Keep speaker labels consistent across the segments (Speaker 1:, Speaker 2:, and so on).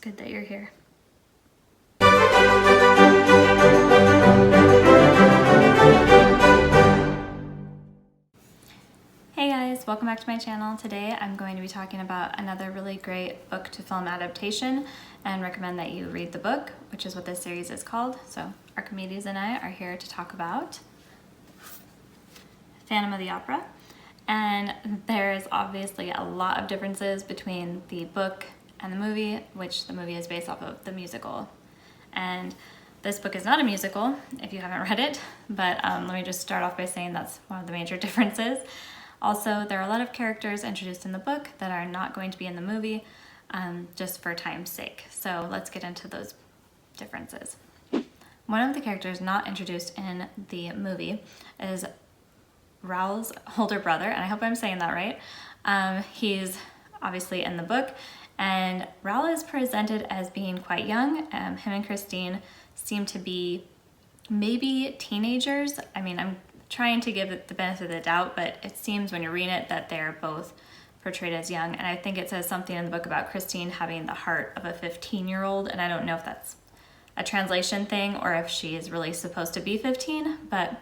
Speaker 1: good that you're here. Hey guys, welcome back to my channel. Today I'm going to be talking about another really great book to film adaptation and recommend that you read the book, which is what this series is called. So Archimedes and I are here to talk about Phantom of the Opera. And there is obviously a lot of differences between the book and the movie, which the movie is based off of the musical. And this book is not a musical, if you haven't read it, but let me just start off by saying that's one of the major differences. Also, there are a lot of characters introduced in the book that are not going to be in the movie, just for time's sake. So let's get into those differences. One of the characters not introduced in the movie is Raoul's older brother, and I hope I'm saying that right. He's obviously in the book, and Raoul is presented as being quite young. Him and Christine seem to be maybe teenagers. I mean, I'm trying to give it the benefit of the doubt, but it seems when you're reading it that they're both portrayed as young. And I think it says something in the book about Christine having the heart of a 15-year-old, and I don't know if that's a translation thing or if she is really supposed to be 15, but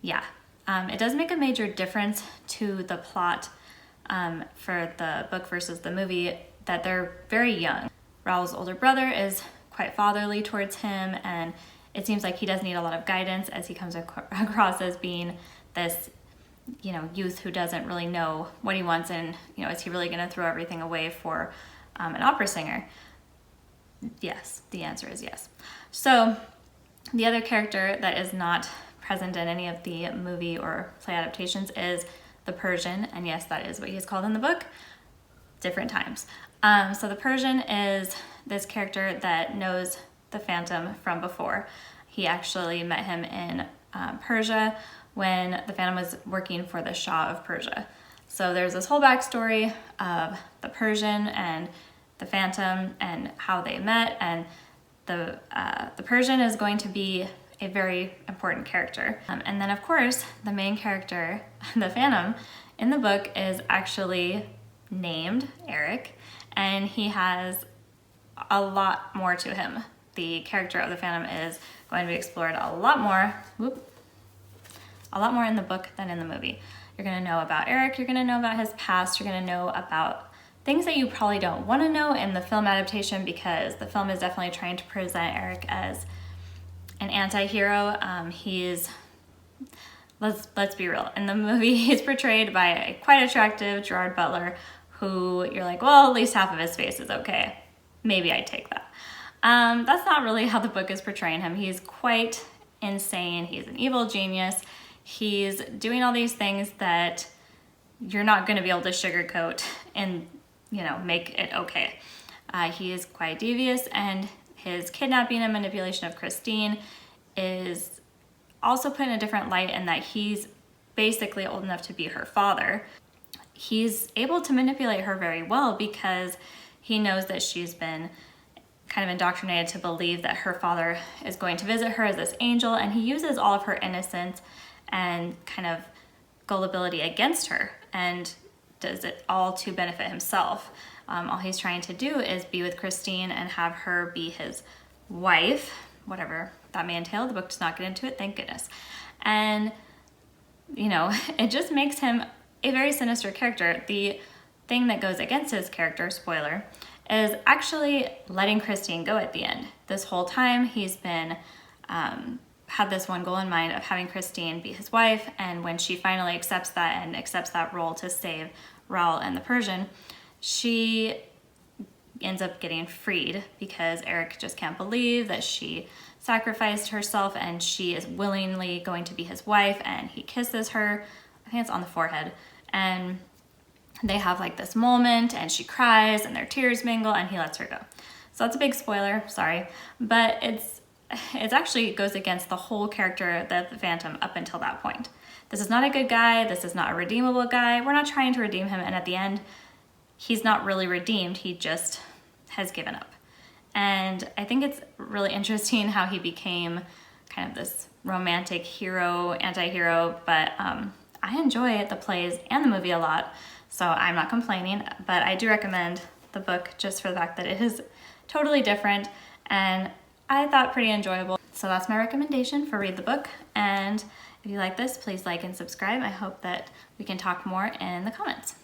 Speaker 1: yeah. It does make a major difference to the plot for the book versus the movie that they're very young. Raoul's older brother is quite fatherly towards him, and it seems like he does need a lot of guidance as he comes across as being this, youth who doesn't really know what he wants, and, is he really going to throw everything away for an opera singer? Yes, the answer is yes. So the other character that is not present in any of the movie or play adaptations is the Persian, and yes, that is what he's called in the book, different times. So the Persian is this character that knows the Phantom from before. He actually met him in Persia when the Phantom was working for the Shah of Persia. So there's this whole backstory of the Persian and the Phantom and how they met, and the Persian is going to be a very important character. And then of course, the main character, the Phantom, in the book is actually named Eric, and he has a lot more to him. The character of the Phantom is going to be explored a lot more in the book than in the movie. You're gonna know about Eric, you're gonna know about his past, you're gonna know about things that you probably don't wanna know in the film adaptation, because the film is definitely trying to present Eric as an anti-hero. Let's be real. In the movie, he's portrayed by a quite attractive Gerard Butler, who you're like, well, at least half of his face is okay. Maybe I'd take that. That's not really how the book is portraying him. He's quite insane. He's an evil genius. He's doing all these things that you're not going to be able to sugarcoat and, make it okay. He is quite devious, and his kidnapping and manipulation of Christine is also put in a different light in that he's basically old enough to be her father. He's able to manipulate her very well because he knows that she's been kind of indoctrinated to believe that her father is going to visit her as this angel, and he uses all of her innocence and kind of gullibility against her and does it all to benefit himself. All he's trying to do is be with Christine and have her be his wife, whatever that may entail. The book does not get into it, thank goodness. And, it just makes him a very sinister character. The thing that goes against his character, spoiler, is actually letting Christine go at the end. This whole time he's been, had this one goal in mind of having Christine be his wife, and when she finally accepts that and accepts that role to save Raoul and the Persian, she ends up getting freed because Eric just can't believe that she sacrificed herself and she is willingly going to be his wife, and he kisses her, I think it's on the forehead, and they have like this moment and she cries and their tears mingle and he lets her go. So that's a big spoiler, sorry, but it's actually goes against the whole character of the Phantom up until that point. This is not a good guy, this is not a redeemable guy, we're not trying to redeem him, and at the end, he's not really redeemed, he just has given up. And I think it's really interesting how he became kind of this romantic hero, anti-hero, but I enjoy the plays and the movie a lot, so I'm not complaining, but I do recommend the book just for the fact that it is totally different, and I thought pretty enjoyable. So that's my recommendation for Read the Book. And if you like this, please like and subscribe. I hope that we can talk more in the comments.